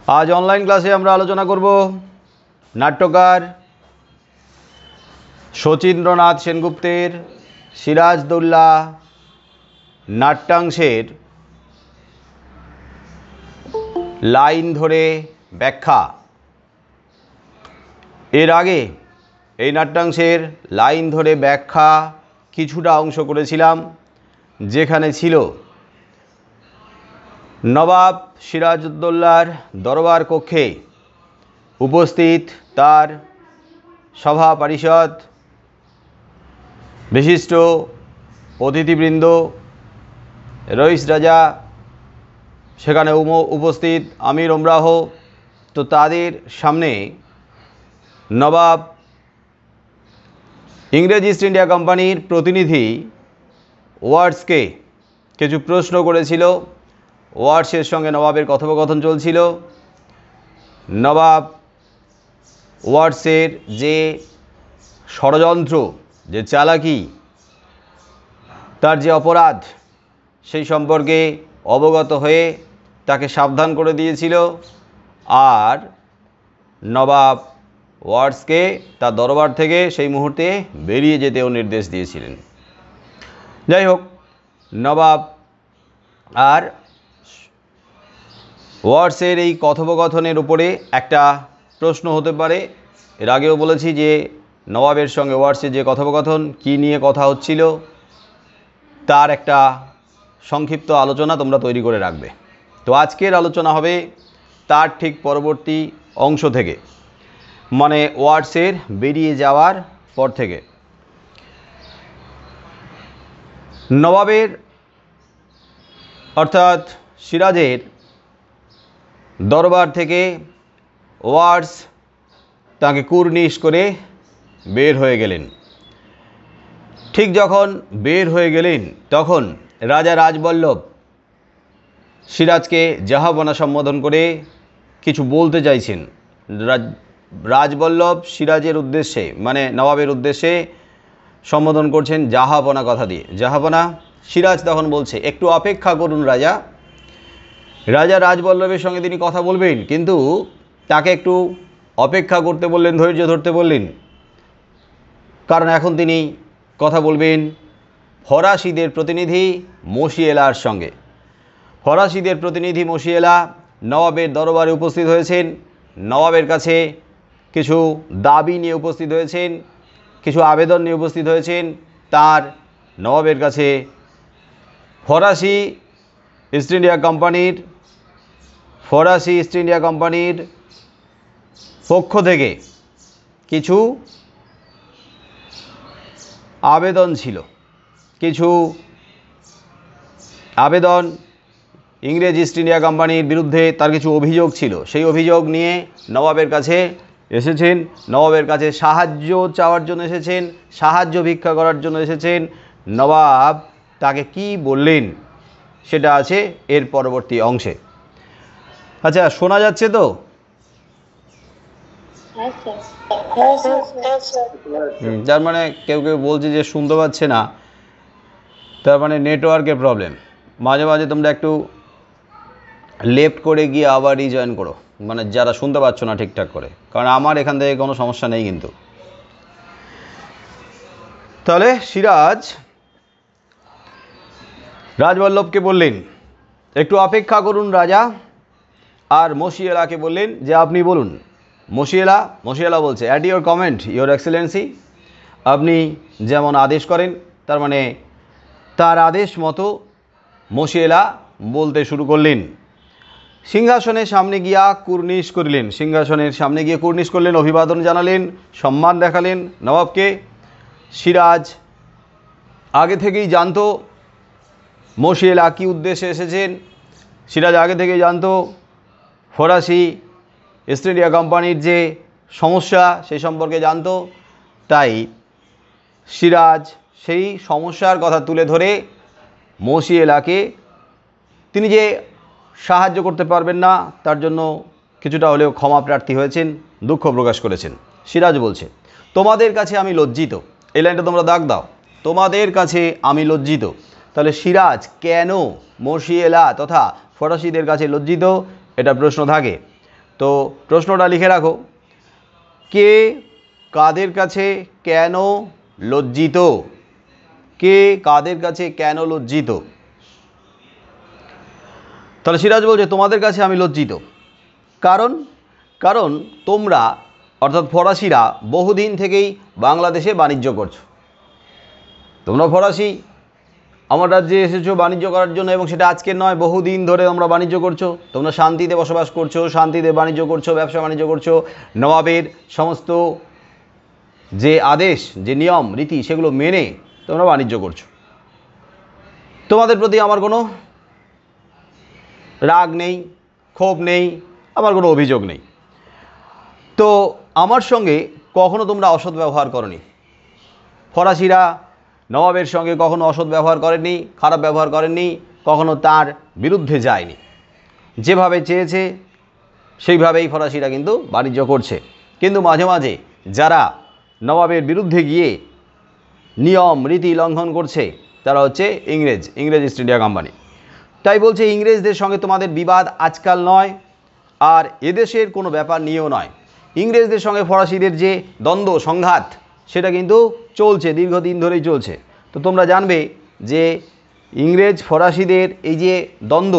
आज ऑनलाइन क्लासे আমরা আলোচনা করব নাট্যকার শচীন্দ্রনাথ সেনগুপ্তের সিরাজদৌল্লা নাট্যাংশের লাইন ধরে ব্যাখ্যা। এর আগে এই নাট্যাংশের লাইন ধরে ব্যাখ্যা কিছুটা অংশ করেছিলাম, যেখানে ছিল নবাব সিরাজউদ্দৌলার দরবার কক্ষে উপস্থিত তার সভা পরিষদ, বিশিষ্ট অতিথিবৃন্দ, রইস রাজা, সেখানে উপস্থিত আমির ওমরাহ। তো তাদের সামনে নবাব ইংরেজ ইস্ট ইন্ডিয়া কোম্পানির প্রতিনিধি ওয়ার্ডসকে কিছু প্রশ্ন করেছিল। ওয়ার্ডসের সঙ্গে নবাবের কথোপকথন চলছিল। নবাব ওয়ার্ডসের যে ষড়যন্ত্র, যে চালাকি, তার যে অপরাধ, সেই সম্পর্কে অবগত হয়ে তাকে সাবধান করে দিয়েছিল, আর নবাব ওয়ার্ডসকে তার দরবার থেকে সেই মুহূর্তে বেরিয়ে যেতেও নির্দেশ দিয়েছিলেন। যাই হোক, নবাব আর ওয়ার্ডসের এই কথোপকথনের উপরে একটা প্রশ্ন হতে পারে। এর আগেও বলেছি যে নবাবের সঙ্গে ওয়ার্ডসের যে কথোপকথন, কী নিয়ে কথা হচ্ছিল, তার একটা সংক্ষিপ্ত আলোচনা তোমরা তৈরি করে রাখবে। তো আজকের আলোচনা হবে তার ঠিক পরবর্তী অংশ থেকে, মানে ওয়ার্ডসের বেরিয়ে যাওয়ার পর থেকে। নবাবের অর্থাৎ সিরাজের দরবার থেকে ওয়ার্ডস তাকে কুর্নিশ করে বের হয়ে গেলেন। ঠিক যখন বের হয়ে গেলেন, তখন রাজা রাজবল্লভ সিরাজকে জাহাপনা সম্বোধন করে কিছু বলতে চাইছেন। রাজবল্লভ সিরাজের উদ্দেশ্যে, মানে নবাবের উদ্দেশ্যে সম্বোধন করছেন জাহাপনা কথা দিয়ে। জাহাপনা। সিরাজ তখন বলছে, একটু অপেক্ষা করুন রাজা। রাজা রাজবল্লভের সঙ্গে তিনি কথা বলবেন, কিন্তু তাকে একটু অপেক্ষা করতে বললেন, ধৈর্য ধরতে বললেন, কারণ এখন তিনি কথা বলবেন ফরাসিদের প্রতিনিধি মশিয়েলার সঙ্গে। ফরাসিদের প্রতিনিধি মশিয়েলা নবাবের দরবারে উপস্থিত হয়েছেন, নবাবের কাছে কিছু দাবি নিয়ে উপস্থিত হয়েছেন, কিছু আবেদন নিয়ে উপস্থিত হয়েছেন। তার নবাবের কাছে ফরাসি ইস্ট ইন্ডিয়া কোম্পানির পক্ষ থেকে কিছু আবেদন ছিল, কিছু আবেদন ইংরেজ ইস্ট ইন্ডিয়া কোম্পানির বিরুদ্ধে তার কিছু অভিযোগ ছিল। সেই অভিযোগ নিয়ে নবাবের কাছে এসেছেন, নবাবের কাছে সাহায্য চাওয়ার জন্য এসেছেন, সাহায্য ভিক্ষা করার জন্য এসেছেন। নবাব তাকে কি বললেন সেটা আছে এর পরবর্তী অংশে। আচ্ছা, শোনা যাচ্ছে তো? তার মানে কেউ কেউ বলছে যে শুনতে পাচ্ছে না, তার মানে নেটওয়ার্কের প্রবলেম। মাঝে মাঝে তোমরা একটু লেফট করে গিয়ে আবার রিজয়েন করো, মানে যারা শুনতে পাচ্ছ না ঠিকঠাক করে, কারণ আমার এখান থেকে কোনো সমস্যা নেই কিন্তু। তাহলে সিরাজ রাজবল্লভকে বললেন একটু অপেক্ষা করুন রাজা, আর মশিয়েলাকে বললেন যে আপনি বলুন। মশিয়েলা বলছে, at your comment your Excellency, আপনি যেমন আদেশ করেন। তার মানে তার আদেশ মতো মশিয়েলা বলতে শুরু করলেন। সিংহাসনের সামনে গিয়া কুর্নিশ করলেন, সিংহাসনের সামনে গিয়ে কুর্নিশ করলেন, অভিবাদন জানালেন, সম্মান দেখালেন নবাবকে। সিরাজ আগে থেকেই জানতো মশিয়েলা কী উদ্দেশ্যে এসেছেন। সিরাজ আগে থেকেই জানতো ফরাসি ইস্ট ইন্ডিয়া কোম্পানির যে সমস্যা, সেই সম্পর্কে জানতো। তাই সিরাজ সেই সমস্যার কথা তুলে ধরে মশিয়েলাকে তিনি যে সাহায্য করতে পারবেন না, তার জন্য কিছুটা হলেও ক্ষমা প্রার্থী হয়েছেন, দুঃখ প্রকাশ করেছেন। সিরাজ বলছে, তোমাদের কাছে আমি লজ্জিত। এই লাইনটা তোমরা দাগ দাও, তোমাদের কাছে আমি লজ্জিত। তাহলে সিরাজ কেন মশিয়েলা তথা ফরাসিদের কাছে লজ্জিত, এটা প্রশ্ন থাকে। তো প্রশ্নটা লিখে রাখো, কে কাদের কাছে কেন লজ্জিত? কে কাদের কাছে কেন লজ্জিত? তাহলে সিরাজ বলছে তোমাদের কাছে আমি লজ্জিত। কারণ কারণ তোমরা অর্থাৎ ফরাসিরা বহুদিন থেকেই বাংলাদেশে বাণিজ্য করছো। তোমরা ফরাসি আমার রাজ্যে এসেছো বাণিজ্য করার জন্য, এবং সেটা আজকের নয়, বহুদিন ধরে তোমরা বাণিজ্য করছো। তোমরা শান্তিতে বসবাস করছো, শান্তিতে বাণিজ্য করছো, ব্যবসা বাণিজ্য করছো, নবাবের সমস্ত যে আদেশ, যে নিয়ম রীতি, সেগুলো মেনে তোমরা বাণিজ্য করছো। তোমাদের প্রতি আমার কোনো রাগ নেই, ক্ষোভ নেই, আমার কোনো অভিযোগ নেই। তো আমার সঙ্গে কখনো তোমরা অসৎ ব্যবহার করনি। ফরাসিরা নবাবের সঙ্গে কখনো অসৎ ব্যবহার করেননি, খারাপ ব্যবহার করেননি, কখনো তার বিরুদ্ধে যায়নি। যেভাবে চেয়েছে সেইভাবেই ফরাসিরা কিন্তু বাণিজ্য করছে। কিন্তু মাঝে মাঝে যারা নবাবের বিরুদ্ধে গিয়ে নিয়ম রীতি লঙ্ঘন করছে তারা হচ্ছে ইংরেজ ইস্ট ইন্ডিয়া কোম্পানি। তাই বলছে ইংরেজদের সঙ্গে তোমাদের বিবাদ আজকাল নয়, আর এদেশের কোনো ব্যাপার নিয়েও নয়। ইংরেজদের সঙ্গে ফরাসিদের যে দ্বন্দ্ব সংঘাত সেটা কিন্তু চলছে, দীর্ঘদিন ধরেই চলছে। তো তোমরা জানবে যে ইংরেজ ফরাসিদের এই যে দ্বন্দ্ব,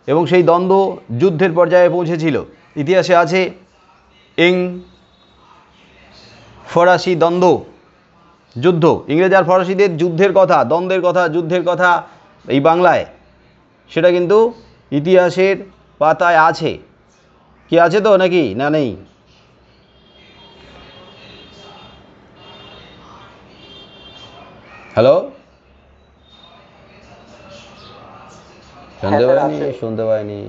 এবং সেই দ্বন্দ্ব যুদ্ধের পর্যায়ে পৌঁছেছিল। ইতিহাসে আছে ফরাসি দ্বন্দ্ব, যুদ্ধ, ইংরেজ আর ফরাসিদের যুদ্ধের কথা, দ্বন্দ্বের কথা, যুদ্ধের কথা এই বাংলায়, সেটা কিন্তু ইতিহাসের পাতায় আছে। কি আছে তো নাকি না নেই? হ্যালো, শুনতে পাইনি।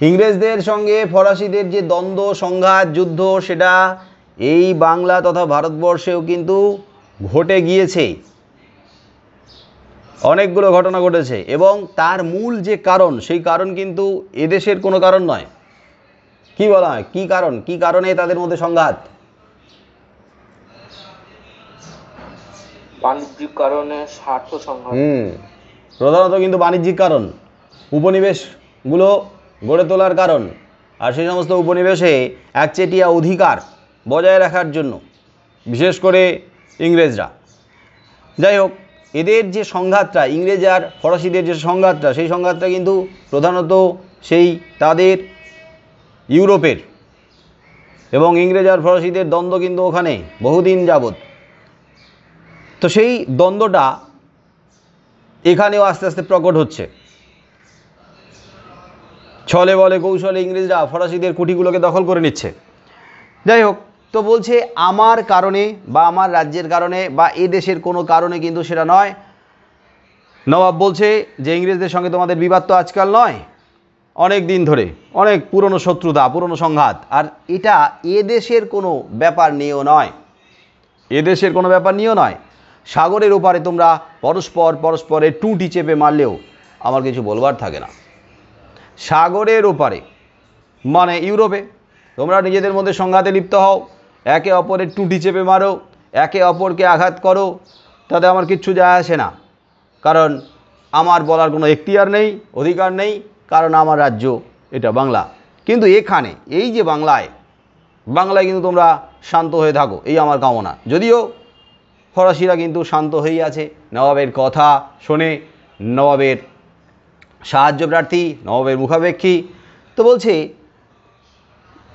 ইংরেজদের সঙ্গে ফরাসিদের যে দ্বন্দ্ব সংঘাত যুদ্ধ, সেটা এই বাংলা তথা ভারতবর্ষেও কিন্তু ঘটে গিয়েছে। অনেকগুলো ঘটনা ঘটেছে, এবং তার মূল যে কারণ, সেই কারণ কিন্তু এদেশের কোনো কারণ নয়। কি বলা হয়, কি কারণ, কি কারণে তাদের মধ্যে সংঘাত? বাণিজ্যিক কারণে, স্বার্থ সংঘাত। প্রধানত কিন্তু বাণিজ্যিক কারণ, উপনিবেশগুলো গড়ে তোলার কারণ, আর সেই সমস্ত উপনিবেশে একচেটিয়া অধিকার বজায় রাখার জন্য বিশেষ করে ইংরেজরা। যাই হোক, এদের যে সংঘাতটা, ইংরেজ আর ফরাসিদের যে সংঘাতটা, সেই সংঘাতটা কিন্তু প্রধানত সেই তাদের ইউরোপের, এবং ইংরেজ আর ফরাসিদের দ্বন্দ্ব কিন্তু ওখানে বহুদিন যাবৎ। তো সেই দ্বন্দ্বটা এখানেও আস্তে আস্তে প্রকট হচ্ছে। ছলে বলে কৌশলে ইংরেজরা ফরাসিদের কুঠিগুলোকে দখল করে নিচ্ছে। যাই হোক, তো বলছে আমার কারণে বা আমার রাজ্যের কারণে বা এ দেশের কোনো কারণে কিন্তু সেটা নয়। নবাব বলছে যে ইংরেজদের সঙ্গে তোমাদের বিবাদ তো আজকাল নয়, অনেক দিন ধরে, অনেক পুরনো শত্রুতা, পুরনো সংঘাত, আর এটা এ দেশের কোনো ব্যাপার নিয়েও নয়, এ দেশের কোনো ব্যাপার নিয়েও নয়। সাগরের ওপারে তোমরা পরস্পরের টুঁটি চেপে মারলেও আমার কিছু বলবার থাকে না। সাগরের ওপারে মানে ইউরোপে তোমরা নিজেদের মধ্যে সংঘাতে লিপ্ত হও, একে অপরের টুঁটি চেপে মারো, একে অপরকে আঘাত করো, তাতে আমার কিচ্ছু যায় আসে না। কারণ আমার বলার কোনো এখতিয়ার নেই, অধিকার নেই, কারণ আমার রাজ্য এটা বাংলা। কিন্তু এখানে এই যে বাংলায় কিন্তু তোমরা শান্ত হয়ে থাকো, এই আমার কামনা। যদিও ফরাসিরা কিন্তু শান্ত হয়েই আছে, নবাবের কথা শোনে, নবাবের সাহায্য প্রার্থী, নবাবের মুখাপেক্ষী। তো বলছে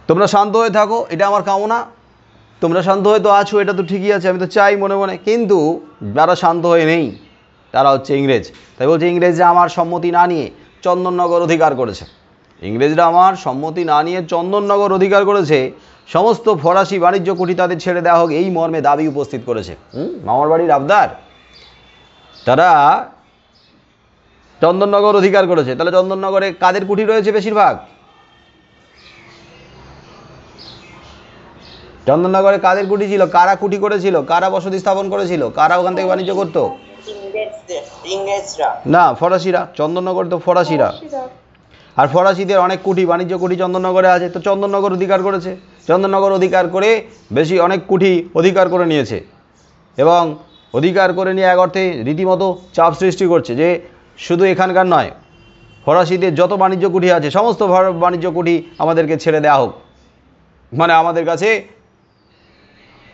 তোমরা শান্ত হয়ে থাকো, এটা আমার কামনা। তোমরা শান্ত হয়ে তো আছো, এটা তো ঠিকই আছে, আমি তো চাই মনে মনে। কিন্তু যারা শান্ত হয়ে নেই তারা হচ্ছে ইংরেজ। তাই বলছে ইংরেজরা আমার সম্মতি না নিয়ে চন্দননগর অধিকার করেছে। ইংরেজরা আমার সম্মতি না নিয়ে চন্দননগর অধিকার করেছে। সমস্ত ফরাসি বাণিজ্য কুঠি তাদের ছেড়ে দেওয়া হোক, এই মর্মে দাবি উপস্থিত করেছে। মামার বাড়ির আবদার, তারা চন্দননগর অধিকার করেছে। তাহলে চন্দননগরে কাদের কুঠি রয়েছে বেশিরভাগ? চন্দননগরে কাদের কুঠি ছিল, কারা কুঠি করেছিল, কারা বসতি স্থাপন করেছিল, কারা ওখান থেকে বাণিজ্য করত? না, ফরাসিরা। চন্দননগর তো ফরাসিরা, আর ফরাসিদের অনেক কুঠি, বাণিজ্য কুঠি চন্দননগরে আছে। তো চন্দননগর অধিকার করেছে, চন্দননগর অধিকার করে বেশি অনেক কুঠি অধিকার করে নিয়েছে, এবং অধিকার করে নিয়ে এক অর্থে রীতিমতো চাপ সৃষ্টি করছে যে শুধু এখানকার নয়, ফরাসিদের যত বাণিজ্য কুঠি আছে সমস্ত বাণিজ্য কুঠি আমাদেরকে ছেড়ে দেওয়া হোক, মানে আমাদের কাছে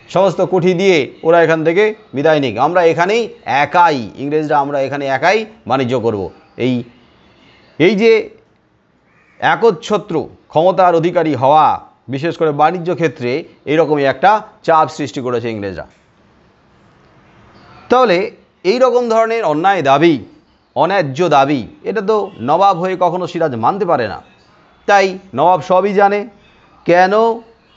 সমস্ত কুঠি দিয়ে ওরা এখান থেকে বিদায় নিক, আমরা এখানেই একাই, ইংরেজরা আমরা এখানে একাই বাণিজ্য করব। এই যে একচ্ছত্র ক্ষমতার অধিকারী হওয়া, বিশেষ করে বাণিজ্য ক্ষেত্রে এইরকমই একটা চাপ সৃষ্টি করেছে ইংরেজরা। তাহলে এই রকম ধরনের অন্যায় দাবি, অন্যায্য দাবি, এটা তো নবাব হয়ে কখনো সিরাজ মানতে পারে না। তাই নবাব সবই জানে, কেন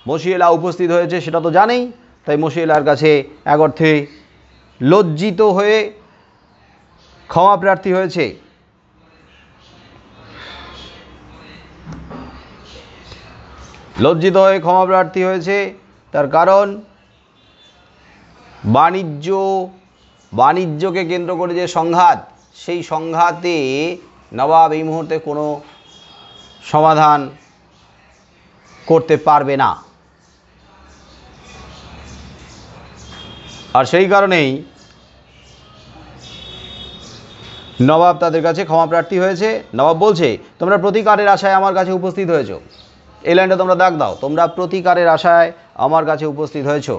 মশিয়েলা উপস্থিত হয়েছে সেটা তো জানেই। তাই মশিয়েলার কাছে এক অর্থে লজ্জিত হয়ে ক্ষমা প্রার্থী হয়েছে। লজ্জিত হয়ে ক্ষমা প্রার্থী হয়েছে, তার কারণ বাণিজ্যকে কেন্দ্র করে যে সংঘাত, সেই সংঘাতে নবাব এই মুহূর্তে কোনো সমাধান করতে পারবে না। আর সেই কারণেই নবাব তাদের কাছে ক্ষমা প্রার্থী হয়েছে। নবাব বলছে, তোমরা প্রতিকারের আশায় আমার কাছে উপস্থিত হয়েছো। এই লাইনটা তোমরা দাগ দাও, তোমরা প্রতিকারের আশায় আমার কাছে উপস্থিত হয়েছো।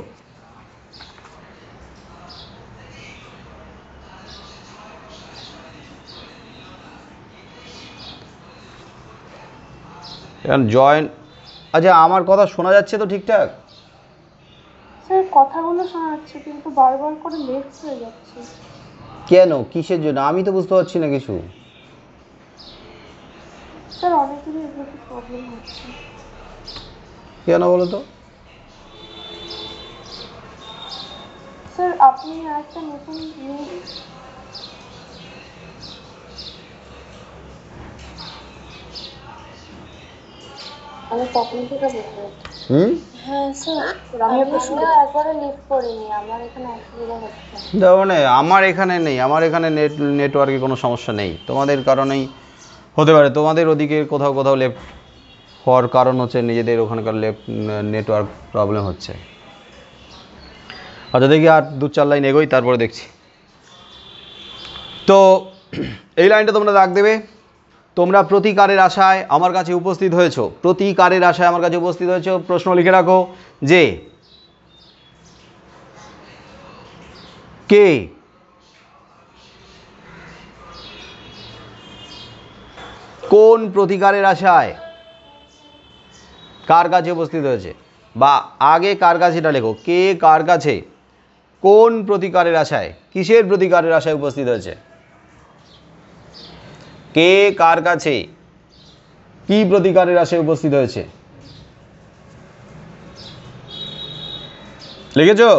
জয়েন, আচ্ছা আমার কথা শোনা যাচ্ছে তো ঠিকঠাক? স্যার কথাগুলো শোনা যাচ্ছে কিন্তু বারবার করে লেট হয়ে যাচ্ছে। কেন, কিসের জন্য? আমি তো বুঝতে পারছি না কিছু। স্যার অনেকেরই এগুলো প্রবলেম হচ্ছে। কেন বলো তো? স্যার আপনি একটা নতুন আমি তখন থেকে বলবো। হ্যাঁ স্যার, আমি একবারে লিফট করিনি, আমার এখানে অসুবিধা হচ্ছে। মানে আমার এখানে নেই, আমার এখানে নেটওয়ার্কে কোনো সমস্যা নেই, তোমাদের কারণেই হতে পারে। তোমাদের ওদিকে কোথাও কোথাও লেফট হওয়ার কারণ হচ্ছে নিজেদের ওখানকার নেটওয়ার্ক প্রবলেম হচ্ছে। আচ্ছা দেখি আর 2-4 লাইন এগোই, তারপরে দেখছি। তো এই লাইনটা তোমরা দাগ দেবে, তোমরা প্রতিকারের আশায় আমার কাছে উপস্থিত হয়েছো। প্রতিকারের আশায় আমার কাছে উপস্থিত হয়েছো। প্রশ্ন লিখে রাখো যে কে কোন প্রতিকারের আশায় কার কাছে উপস্থিত হয়েছে, বা আগে কার কাছে এটা লেখো, কে কার কাছে কোন প্রতিকারের আশায়, কিসের প্রতিকারের আশায় উপস্থিত হয়েছে, কে কার কাছে কি প্রতিকারের আশায় উপস্থিত হয়েছে, লিখেছো?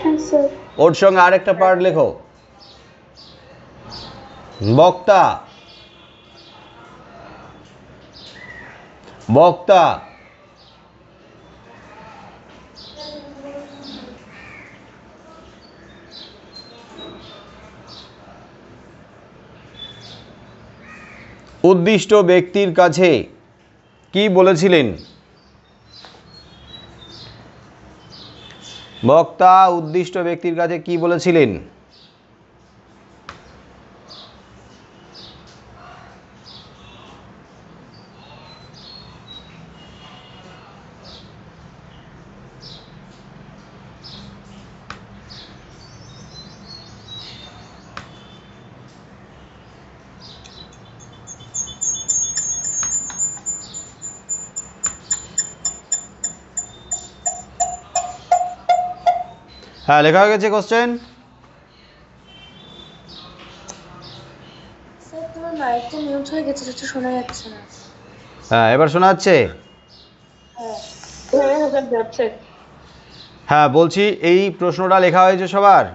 হ্যাঁ স্যার। ওর সঙ্গে আরেকটা পার্ট লেখো, বক্তা। বক্তা উদ্দিষ্ট ব্যক্তির কাছে কি বলেছিলেন? বক্তা উদ্দিষ্ট ব্যক্তির কাছে কি বলেছিলেন? হ্যাঁ, লেখা হয়ে গেছে কোশ্চেন? স্যার তোমার মাইকটা মিউট হয়ে গেছে, কিছু শোনা যাচ্ছে না। হ্যাঁ, এবার শোনা যাচ্ছে? হ্যাঁ বলছি, এই প্রশ্নটা লেখা হয়েছে সবার?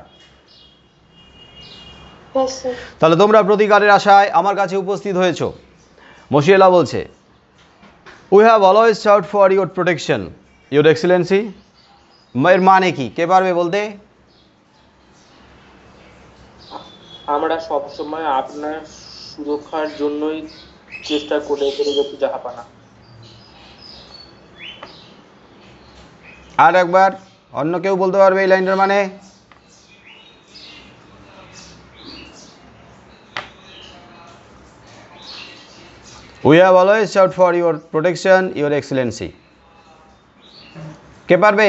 তাহলে তোমরা প্রতিকারের আশায় আমার কাছে উপস্থিত হয়েছো। মশিয়েলা বলছে, we have always served for your protection your Excellency. এর মানে কি, কে পারবে বলতে? আমরা সবসময় আপনার সুরক্ষার জন্যই চেষ্টা করে গেছি জাহাপানা। আর একবার অন্য কেউ বলতে পারবে এই লাইনটার মানে? We have always shout for your protection your excellency. কে পারবে?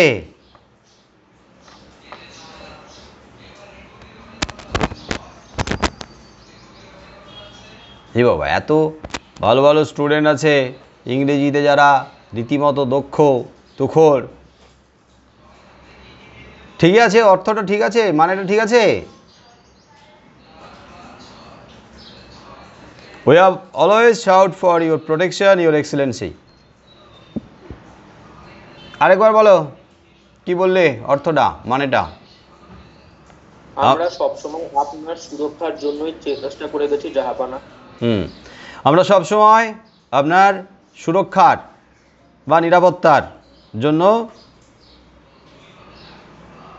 জি বাবা, এত ভালো ভালো স্টুডেন্ট আছে ইংরেজিতে যারা রীতিমতো দক্ষ তুখোর। ঠিক আছে, অর্থটা ঠিক আছে, মানেটা ঠিক আছে। We have always shout for your protection, your excellency. আরেকবার বলো, কি বললে অর্থটা, মানেটা? আমরা সবসময় আপনার সুরক্ষার জন্যই চেষ্টা করে গেছি জাহাপানা। আমরা সবসময় আপনার সুরক্ষার বা নিরাপত্তার জন্য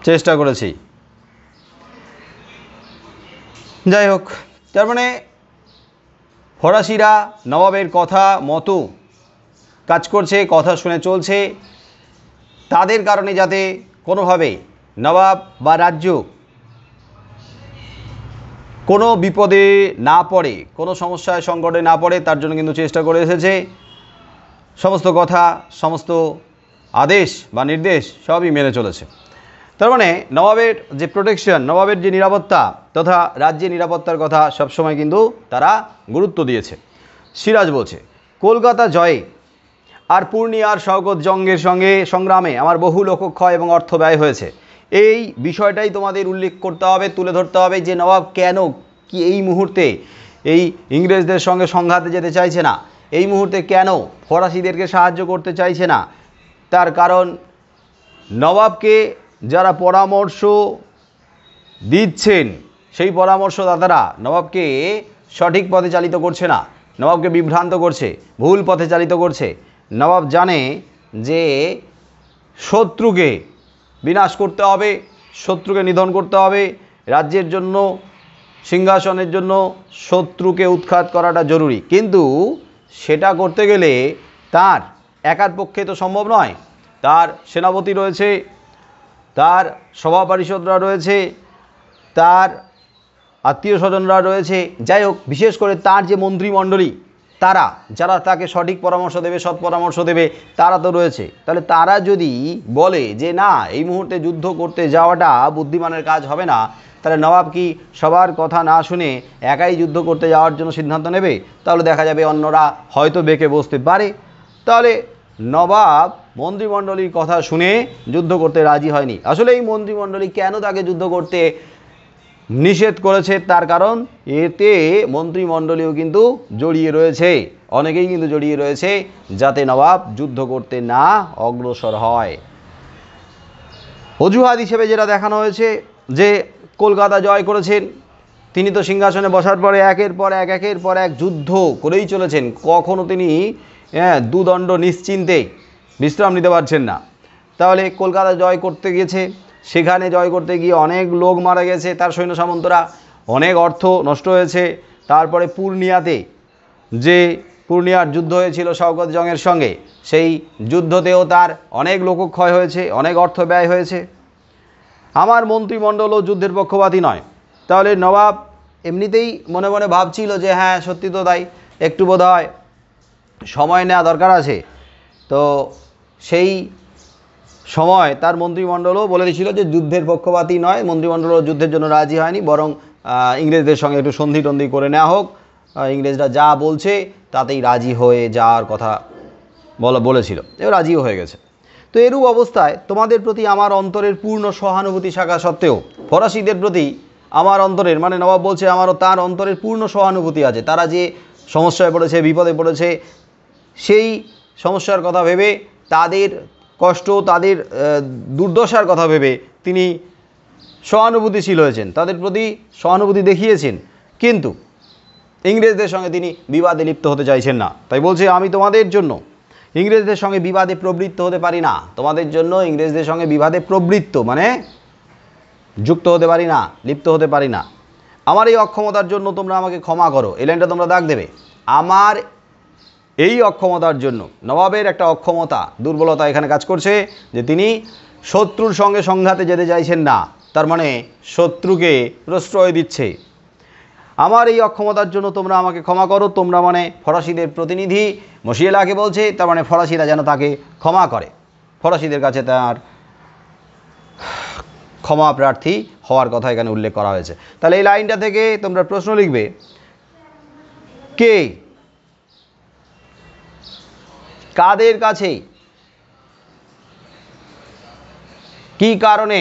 চেষ্টা করেছি। যাই হোক, তার মানে ফরাসিরা নবাবের কথা মতো কাজ করছে, কথা শুনে চলছে। তাদের কারণে যাতে কোনোভাবে নবাব বা রাজ্য কোনো বিপদে না পড়ে, কোনো সমস্যায় সংকটে না পড়ে, তার জন্য কিন্তু চেষ্টা করে এসেছে। সমস্ত কথা, সমস্ত আদেশ বা নির্দেশ সবই মেনে চলেছে। তার মানে নবাবের যে প্রোটেকশন, নবাবের যে নিরাপত্তা তথা রাজ্যের নিরাপত্তার কথা সবসময় কিন্তু তারা গুরুত্ব দিয়েছে। সিরাজ বলছে, কলকাতা জয়ে আর পূর্ণিয়ার শওকত জঙ্গের সঙ্গে সংগ্রামে আমার বহু লোকক্ষয় এবং অর্থ ব্যয় হয়েছে। এই বিষয়টাই তোমাদের উল্লেখ করতে হবে, তুলে ধরতে হবে যে নবাব কেন কি এই মুহূর্তে এই ইংরেজদের সঙ্গে সংঘাতে যেতে চাইছে না, এই মুহূর্তে কেন ফরাসিদেরকে সাহায্য করতে চাইছে না। তার কারণ নবাবকে যারা পরামর্শ দিচ্ছেন সেই পরামর্শদাতারা নবাবকে সঠিক পথে চালিত করছে না, নবাবকে বিভ্রান্ত করছে, ভুল পথে চালিত করছে। নবাব জানে যে শত্রুকে বিনাশ করতে হবে, শত্রুকে নিধন করতে হবে, রাজ্যের জন্য, সিংহাসনের জন্য শত্রুকে উৎখাত করাটা জরুরি। কিন্তু সেটা করতে গেলে তার একার পক্ষে তো সম্ভব নয়। তার সেনাপতি রয়েছে, তার সভা পরিষদরা রয়েছে, তার আত্মীয় স্বজনরা রয়েছে, যাই হোক বিশেষ করে তার যে মন্ত্রিমণ্ডলী তারা যারা তাকে সঠিক পরামর্শ দেবে, সৎ পরামর্শ দেবে, তারা তো রয়েছে। তাহলে তারা যদি বলে যে না, এই মুহূর্তে যুদ্ধ করতে যাওয়াটা বুদ্ধিমানের কাজ হবে না, তাহলে নবাব কি সবার কথা না শুনে একাই যুদ্ধ করতে যাওয়ার জন্য সিদ্ধান্ত নেবে? তাহলে দেখা যাবে অন্যরা হয়তো বেঁকে বসতে পারে। তাহলে নবাব মন্ত্রিমণ্ডলীর কথা শুনে যুদ্ধ করতে রাজি হয়নি। আসলে এই মন্ত্রিমণ্ডলী কেন তাকে যুদ্ধ করতে নিষেধ করেছে, তার কারণ এতে মন্ত্রিমণ্ডলীও কিন্তু জড়িয়ে রয়েছে, অনেকেই কিন্তু জড়িয়ে রয়েছে, যাতে নবাব যুদ্ধ করতে না অগ্রসর হয়। অজুহাত হিসেবে যেটা দেখানো হয়েছে যে কলকাতা জয় করেছেন, তিনি তো সিংহাসনে বসার পরে একের পর এক যুদ্ধ করেই চলেছেন, কখনো তিনি দুদণ্ড নিশ্চিন্তে বিশ্রাম নিতে পারছেন না। তাহলে কলকাতা জয় করতে গেছে, সেখানে জয় করতে গিয়ে অনেক লোক মারা গেছে, তার সৈন্য সামন্তরা, অনেক অর্থ নষ্ট হয়েছে। তারপরে পূর্ণিয়াতে যে পূর্ণিয়ার যুদ্ধ হয়েছিল শওকত জংয়ের সঙ্গে, সেই যুদ্ধতেও তার অনেক লোকক্ষয় হয়েছে, অনেক অর্থ ব্যয় হয়েছে। আমার মন্ত্রিমণ্ডলও যুদ্ধের পক্ষপাতী নয়। তাহলে নবাব এমনিতেই মনে মনে ভাবছিল যে হ্যাঁ সত্যি তো তাই, একটু বোধহয় সময় নেওয়া দরকার আছে। তো সেই সময় তার মন্ত্রিমণ্ডলও বলে দিয়েছিল যে যুদ্ধের পক্ষপাতী নয়, মন্ত্রিমণ্ডলও যুদ্ধের জন্য রাজি হয়নি, বরং ইংরেজদের সঙ্গে একটু সন্ধি টন্ধি করে নেওয়া হোক, ইংরেজরা যা বলছে তাতেই রাজি হয়ে যাওয়ার কথা বলেছিল, এও রাজিও হয়ে গেছে। তো এরূপ অবস্থায় তোমাদের প্রতি আমার অন্তরের পূর্ণ সহানুভূতি থাকা সত্ত্বেও ফরাসিদের প্রতি আমার অন্তরের, মানে নবাব বলছে আমারও তার অন্তরের পূর্ণ সহানুভূতি আছে। তারা যে সমস্যায় পড়েছে, বিপদে পড়েছে, সেই সমস্যার কথা ভেবে, তাদের কষ্ট, তাদের দুর্দশার কথা ভেবে তিনি সহানুভূতিশীল হয়েছেন, তাদের প্রতি সহানুভূতি দেখিয়েছেন। কিন্তু ইংরেজদের সঙ্গে তিনি বিবাদে লিপ্ত হতে চাইছেন না। তাই বলছে আমি তোমাদের জন্য ইংরেজদের সঙ্গে বিবাদে প্রবৃত্ত হতে পারি না, তোমাদের জন্য ইংরেজদের সঙ্গে বিবাদে প্রবৃত্ত মানে যুক্ত হতে পারি না, লিপ্ত হতে পারি না। আমার এই অক্ষমতার জন্য তোমরা আমাকে ক্ষমা করো। এই লাইনটা তোমরা দাগ দেবে, আমার এই অক্ষমতার জন্য। নবাবের একটা অক্ষমতা, দুর্বলতা এখানে কাজ করছে, যে তিনি শত্রুর সঙ্গে সংঘাতে যেতে চাইছেন না, তার মানে শত্রুকে প্রশ্রয় দিচ্ছে। আমার এই অক্ষমতার জন্য তোমরা আমাকে ক্ষমা করো। তোমরা মানে ফরাসিদের প্রতিনিধি মশিয়েলাকে বলছে, তার মানে ফরাসিরা যেন তাকে ক্ষমা করে, ফরাসিদের কাছে তার ক্ষমা প্রার্থী হওয়ার কথা এখানে উল্লেখ করা হয়েছে। তাহলে এই লাইনটা থেকে তোমরা প্রশ্ন লিখবে, কে কাদের কাছে কি কারণে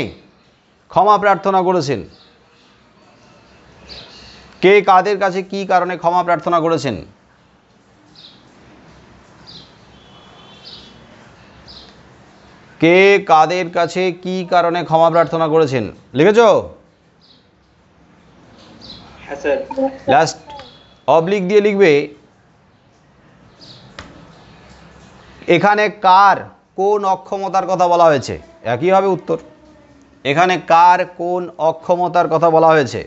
ক্ষমা প্রার্থনা করেছেন? কে কাদের কাছে কি কারণে ক্ষমা প্রার্থনা করেছেন? কে কাদের কাছে কি কারণে ক্ষমা প্রার্থনা করেছেন? লিখেছো? হ্যাঁ স্যার। লাস্ট অবলিক দিয়ে লিখবে এখানে কার কোন অক্ষমতার কথা বলা হয়েছে, একই হবে উত্তর। এখানে কার কোন অক্ষমতার কথা বলা হয়েছে?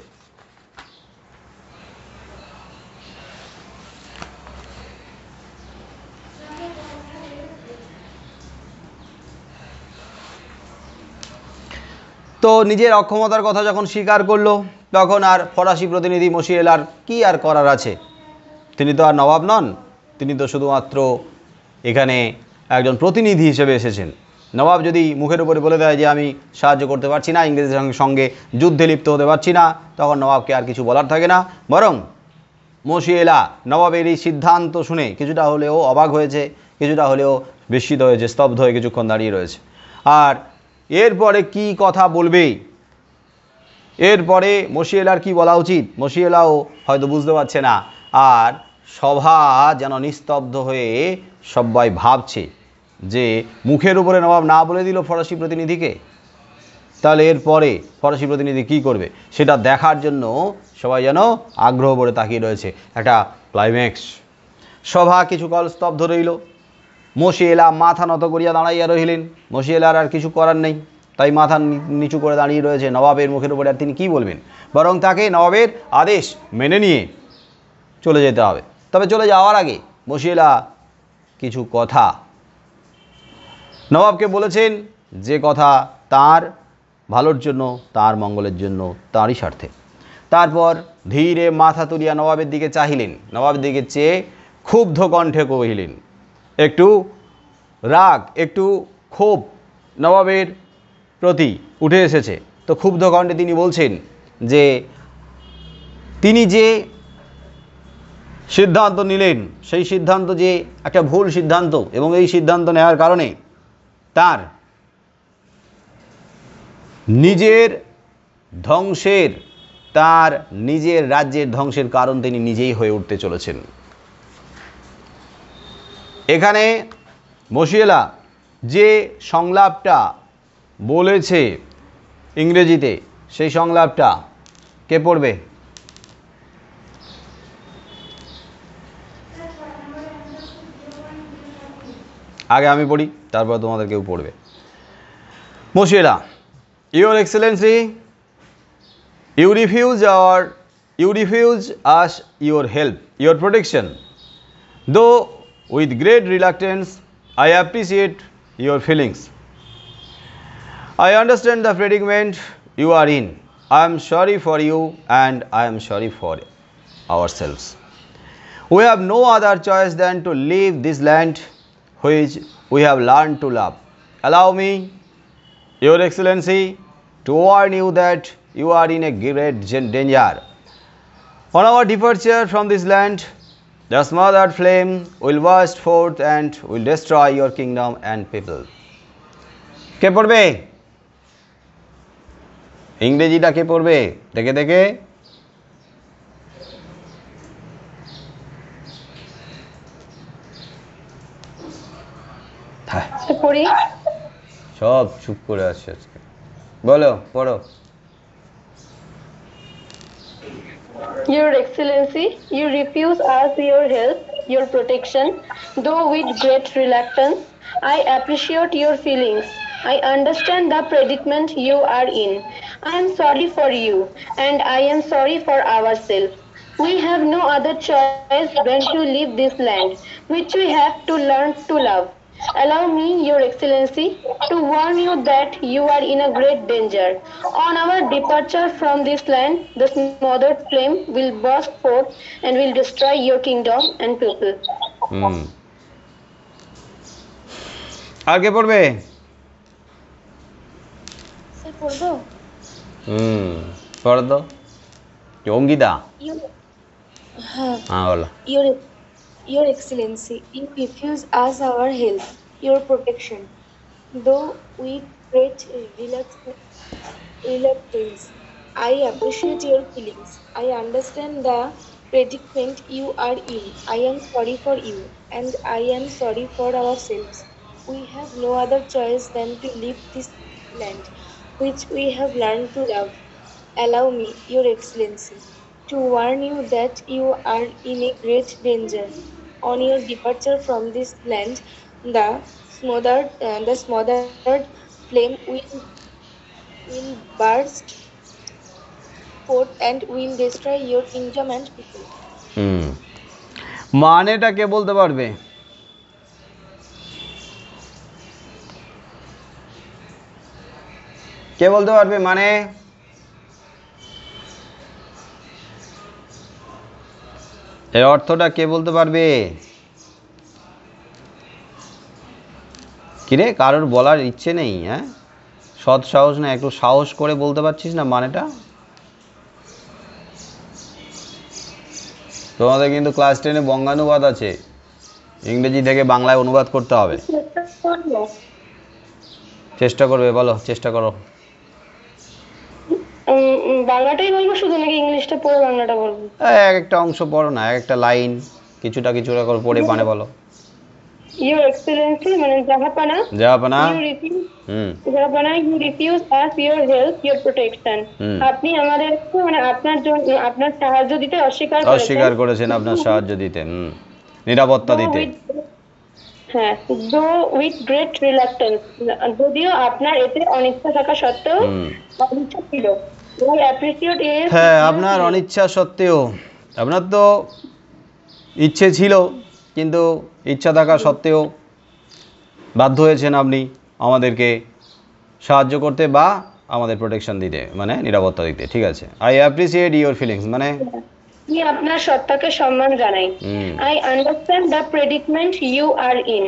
তো নিজের অক্ষমতার কথা যখন স্বীকার করলো, তখন আর ফরাসি প্রতিনিধি মশিয়েলার কি আর করার আছে? তিনি তো আর নবাব নন, তিনি তো শুধুমাত্র এখানে একজন প্রতিনিধি হিসেবে এসেছেন। নবাব যদি মুখের উপরে বলে দেয় যে আমি সাহায্য করতে পারছি না, ইংরেজদের সঙ্গে যুদ্ধে লিপ্ত হতে পারছি না, তখন নবাবকে আর কিছু বলার থাকে না। বরং মশিয়েলা নবাবের এই সিদ্ধান্ত শুনে কিছুটা হলেও অবাক হয়েছে, কিছুটা হলেও বিস্মিত হয়েছে, স্তব্ধ হয়ে কিছুক্ষণ দাঁড়িয়ে রয়েছে। আর এরপরে কি কথা বলবে, এরপরে মশিয়েলার কি বলা উচিত, মশিয়েলাও হয়তো বুঝতে পারছে না। আর সভা যেন নিস্তব্ধ হয়ে সবাই ভাবছে যে মুখের উপরে নবাব না বলে দিল ফরাসি প্রতিনিধিকে, তাহলে এরপরে ফরাসি প্রতিনিধি কি করবে সেটা দেখার জন্য সবাই যেন আগ্রহ ভরে তাকিয়ে রয়েছে। একটা ক্লাইম্যাক্স। সভা কিছুকাল স্তব্ধ রইল। মশিয়েলা মাথা নত করিয়া দাঁড়াইয়া রহিলেন। মশিয়েলার আর কিছু করার নেই, তাই মাথা নিচু করে দাঁড়িয়ে রয়েছে। নবাবের মুখের উপরে আর তিনি কি বলবেন, বরং তাকে নবাবের আদেশ মেনে নিয়ে চলে যেতে হবে। তবে চলে যাওয়ার আগে মশিয়েলা কিছু কথা নবাবকে বলেছেন, যে কথা তার ভালোর জন্য, তার মঙ্গলের জন্য, তাঁরই স্বার্থে। তারপর ধীরে মাথা তুলিয়া নবাবের দিকে চাহিলেন। নবাবের দিকে চেয়ে ক্ষুব্ধ কণ্ঠে কহিলেন, একটু রাগ, একটু ক্ষোভ নবাবের প্রতি উঠে এসেছে। তো ক্ষুব্ধ কণ্ঠে তিনি বলছেন যে তিনি যে সিদ্ধান্ত নিলেন, সেই সিদ্ধান্ত যে একটা ভুল সিদ্ধান্ত, এবং এই সিদ্ধান্ত নেওয়ার কারণে তার নিজের ধ্বংসের, তার নিজের রাজ্যের ধ্বংসের কারণ তিনি নিজেই হয়ে উঠতে চলেছেন। এখানে মশিয়েলা যে সংলাপটা বলেছে ইংরেজিতে, সেই সংলাপটা কে পড়বে? আগে আমি পড়ি, তারপর তোমাদের কেউ পড়বে। মশিয়েলা, your excellency, you refuse us your help, your protection. Though with great reluctance, I appreciate your feelings. I understand the predicament you are in. I am sorry for you and I am sorry for ourselves. We have no other choice than to leave this land which we have learned to love. Allow me, Your Excellency, to warn you that you are in a great danger. On our departure from this land, the smothered flame will burst forth and will destroy your kingdom and people. কে পড়বে? ইংরেজিটা কে পড়বে? দেখে দেখে। পড়ি। সব চুপ করে আছে আজকে। বলো, পড়ো। Your Excellency, you refuse us your help, your protection, though with great reluctance. I appreciate your feelings. I understand the predicament you are in. I am sorry for you, and I am sorry for ourselves. We have no other choice than to leave this land, which we have to learn to love. Allow me, Your Excellency, to warn you that you are in a great danger. On our departure from this land, the smothered flame will burst forth and will destroy your kingdom and people. হুম আর কে পড়বে? Sir পড়বো? হুম পড়ো তো। কি অঙ্কিতা? হ্যাঁ। হ্যাঁ বলো। Your Excellency, you refuse us our help, your protection, though with great reluctance. I appreciate your feelings. I understand the predicament you are in. I am sorry for you, and I am sorry for ourselves. We have no other choice than to leave this land, which we have learned to love. Allow me, Your Excellency, to warn you that you are in a great danger. On your departure from this land, the smothered flame will burst forth and will destroy your kingdom and people. হুম মানেটা কে বলতে পারবে? কে বলতে পারবে মানে? এর অর্থটা কে বলতে পারবে? কিরে কারোর বলার ইচ্ছে নেই? হ্যাঁ সৎ সাহস না, একটু সাহস করে বলতে পারছিস না মানেটা? তোমাদের কিন্তু ক্লাস 10-এ বঙ্গানুবাদ আছে, ইংরেজি থেকে বাংলায় অনুবাদ করতে হবে। চেষ্টা করবে? বলো, চেষ্টা করো। বাংলাটাই বলবো শুধু নাকি ইংলিশটা পড়ে বাংলাটা বলবো? এক একটা অংশ পড়ো না, এক একটা লাইন কিছুটা কিছুটা করে পড়ে মানে বলো। Your Excellency, মানে জাহাপানা, জাহাপানা, জাহাপানা, you refuse us your help, your protection. আপনি আমাদেরকে মানে আপনার জন্য আপনার সাহায্য দিতে অস্বীকার করেছেন আপনার সাহায্য দিতে, নিরাপত্তা দিতে। হ্যাঁ, though with great reluctance, যদিও আপনার এতে অনিচ্ছা থাকা সত্ত্বেও, অনিচ্ছা ছিল। I appreciate it. হ্যাঁ, আপনার অনিচ্ছা সত্ত্বেও, আপনার তো ইচ্ছে ছিল কিন্তু ইচ্ছা থাকা সত্ত্বেও বাধ্য হয়েছেন আপনি আমাদেরকে সাহায্য করতে বা আমাদের প্রোটেকশন দিতে, মানে নিরাপত্তা দিতে। ঠিক আছে, আই অ্যাপ্রিসিয়েট ইওর ফিলিংস মানে আমি আপনার সত্তাকে সম্মান জানাই। I understand the predicament you are in,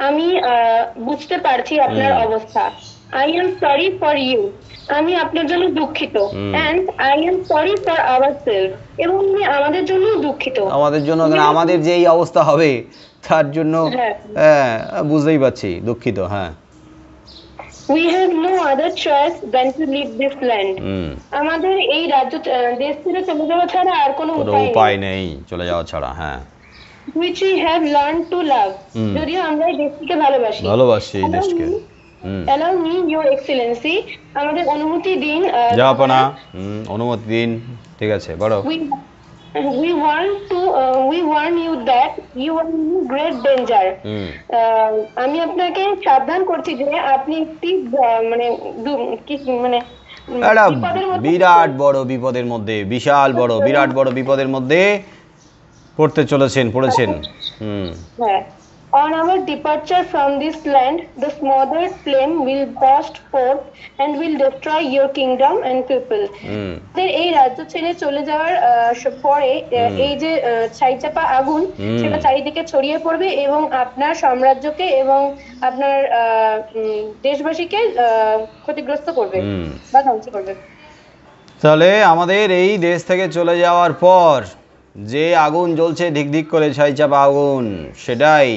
আমি বুঝতে পারছি আপনার অবস্থা। I am sorry for you, আমি আপনার জন্য দুঃখিত। And I am sorry for ourselves, এবং আমি আমাদের জন্য দুঃখিত। আমাদের জন্য, আমাদের যে এই অবস্থা হবে তার জন্য বুঝতেই পারছি, দুঃখিত। হ্যাঁ, We have no other choice than to leave this land. আমাদের এই রাজ্য দেশ ছেড়ে চলে যাওয়া ছাড়া আর কোনো উপায় নেই, চলে যাওয়া ছাড়া। হ্যাঁ, which we have learned to love, যদিও আমরা এই দেশকে ভালোবাসি এই দেশকে। Allow me, Your Excellency, আমাদের অনুমতি দিন। জাহাপনা, অনুমতি দিন। ঠিক আছে, বড়। We warn you that you are in great danger. আমি আপনাকে সাবধান করছি যে আপনি একটি মানে বিরাট বড় বিপদের মধ্যে, বিশাল বড় বিরাট বড় বিপদের মধ্যে পড়েছেন। হ্যাঁ, on our departure from this land, the smothered flame will burst forth and will destroy your kingdom and people. এই রাজ্য ছেড়ে চলে যাওয়ার পরে এই যে ছাইচাপা আগুন, সেটা চারিদিকে ছড়িয়ে পড়বে এবং আপনার সাম্রাজ্যকে এবং আপনার দেশবাসীকে ক্ষতিগ্রস্ত করবে বা ধ্বংস করবে। তাহলে আমাদের এই দেশ থেকে চলে যাওয়ার পর যে আগুন জ্বলছে ধিকধিক করে, ছাইচাপা আগুন, সেটাই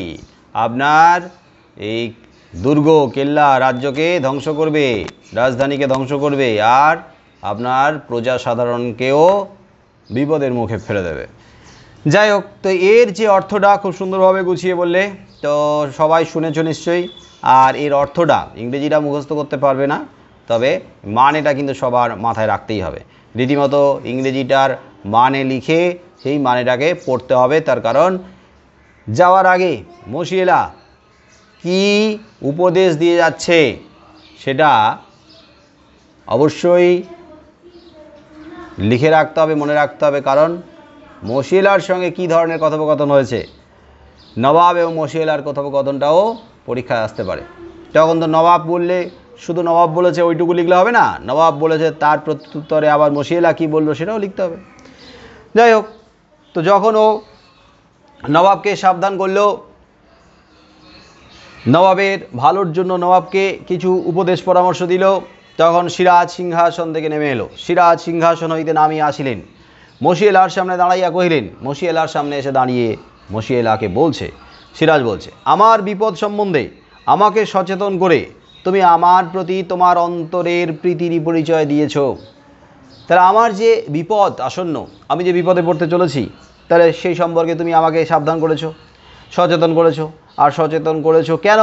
আপনার এই দুর্গ কেল্লা রাজ্যকে ধ্বংস করবে, রাজধানীকে ধ্বংস করবে, আর আপনার প্রজা সাধারণকেও বিপদের মুখে ফেলে দেবে। যাই হোক, তো এর যে অর্থটা খুব সুন্দরভাবে গুছিয়ে বললে, তো সবাই শুনেছ নিশ্চয়ই। আর এর অর্থটা ইংরেজিটা মুখস্থ করতে পারবে না, তবে মানেটা কিন্তু সবার মাথায় রাখতেই হবে। রীতিমতো ইংরেজিটার মানে লিখে সেই মানেটাকে পড়তে হবে, তার কারণ যাওয়ার আগে মশিয়েলা কি উপদেশ দিয়ে যাচ্ছে সেটা অবশ্যই লিখে রাখতে হবে, মনে রাখতে হবে। কারণ মশিয়েলার সঙ্গে কি ধরনের কথোপকথন হয়েছে, নবাব এবং মশিয়েলার কথোপকথনটাও পরীক্ষায় আসতে পারে। তখন তো নবাব বললে শুধু নবাব বলেছে ওইটুকু লিখলে হবে না, নবাব বলেছে তার প্রত্যুত্তরে আবার মশিয়েলা কী বললো সেটাও লিখতে হবে। যাই হোক, তো যখন ও নবাবকে সাবধান করলো, নবাবের ভালোর জন্য নবাবকে কিছু উপদেশ পরামর্শ দিল, তখন সিরাজ সিংহাসন থেকে নেমে এলো। সিরাজ সিংহাসন হইতে নামিয়ে আসিলেন, মশিয়েলার সামনে দাঁড়াইয়া কহিলেন, মশিয়েলার সামনে এসে দাঁড়িয়ে মশিয়েলাকে বলছে, সিরাজ বলছে, আমার বিপদ সম্বন্ধে আমাকে সচেতন করে তুমি আমার প্রতি তোমার অন্তরের প্রীতির পরিচয় দিয়েছ। তাহলে আমার যে বিপদ আসন্ন, আমি যে বিপদে পড়তে চলেছি, তাহলে সেই সম্পর্কে তুমি আমাকে সাবধান করেছো, সচেতন করেছো। আর সচেতন করেছো কেন?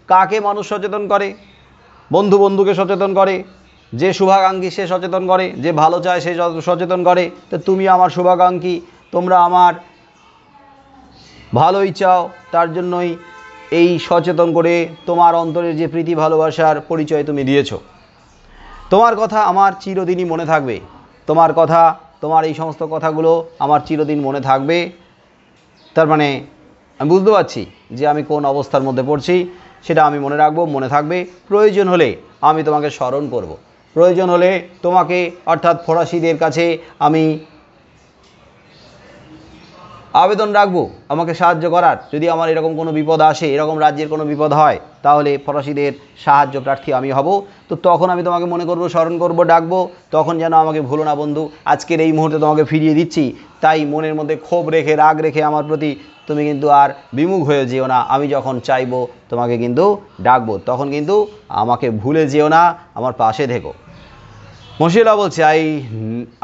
কাকে মানুষ সচেতন করে? বন্ধু বন্ধুকে সচেতন করে, যে শুভাকাঙ্ক্ষী সে সচেতন করে, যে ভালো চায় সে সচেতন করে। তো তুমি আমার শুভাকাঙ্ক্ষী, তোমরা আমার ভালোই চাও, তার জন্যই এই সচেতন করে তোমার অন্তরের যে প্রীতি ভালোবাসার পরিচয় তুমি দিয়েছো। তোমার কথা আমার চিরদিনই মনে থাকবে, তোমার কথা, তোমার এই সমস্ত কথাগুলো আমার চিরদিন মনে থাকবে। তার মানে আমি বুঝতে পারছি যে আমি কোন অবস্থার মধ্যে পড়ছি, সেটা আমি মনে রাখবো, মনে থাকবে। প্রয়োজন হলে আমি তোমাকে স্মরণ করব, প্রয়োজন হলে তোমাকে অর্থাৎ ফরাসিদের কাছে আমি আবেদন রাখবো আমাকে সাহায্য করার। যদি আমার এরকম কোনো বিপদ আসে, এরকম রাজ্যের কোনো বিপদ হয়, তাহলে ফরাসিদের সাহায্য প্রার্থী আমি হব। তো তখন আমি তোমাকে মনে করব, স্মরণ করব, ডাকবো, তখন যেন আমাকে ভুলো না বন্ধু। আজকের এই মুহূর্তে তোমাকে ফিরিয়ে দিচ্ছি, তাই মনের মধ্যে ক্ষোভ রেখে, রাগ রেখে আমার প্রতি তুমি কিন্তু আর বিমুখ হয়ে যেও না। আমি যখন চাইবো তোমাকে কিন্তু ডাকবো, তখন কিন্তু আমাকে ভুলে যেও না, আমার পাশে থেকো। মশিয়েলা বলছে,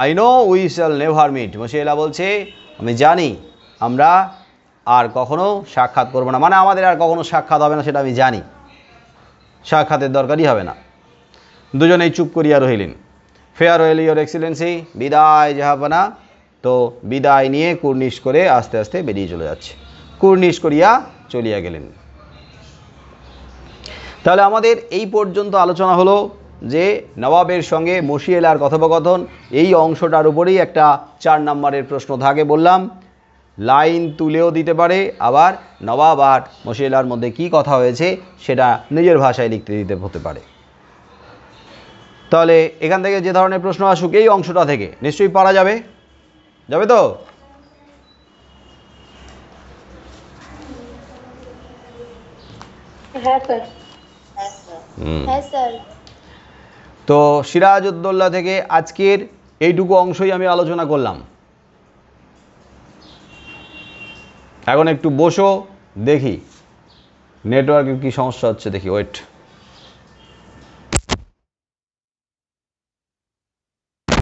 I know we shall never meet. মশিয়েলা বলছে, আমি জানি আমরা আর কখনো সাক্ষাৎ করবো না, মানে আমাদের আর কখনো সাক্ষাৎ হবে না, সেটা আমি জানি, সাক্ষাতের দরকারই হবে না। দুজনেই চুপ করিয়া রহিলেন। ফেয়ারওয়েল ইয়োর এক্সিলেন্সি, বিদায় জাহাপনা। তো বিদায় নিয়ে কুর্নিশ করে আস্তে আস্তে বেরিয়ে চলে যাচ্ছে, কুর্নিশ করিয়া চলিয়া গেলেন। তাহলে আমাদের এই পর্যন্ত আলোচনা হলো যে নবাবের সঙ্গে মশিয়েলার কথোপকথন। এই অংশটার উপরেই একটা 4 নম্বরের প্রশ্ন থাকে বললাম, লাইন তুলেও দিতে পারে, আবার নবাব আর মশিয়েলার মধ্যে কি কথা হয়েছে সেটা নিজের ভাষায় লিখতে দিতে হতে পারে। তাহলে এখান থেকে যে ধরনের প্রশ্ন আসুক এই অংশটা থেকে নিশ্চয়ই পারা যাবে, যাবে তো? হ্যাঁ স্যার। হ্যাঁ স্যার। তো সিরাজউদ্দৌলা থেকে আজকের এইটুকু অংশই আমি আলোচনা করলাম। এখন একটু বসো, দেখি নেটওয়ার্কের কি সমস্যা হচ্ছে, দেখি, ওয়েট।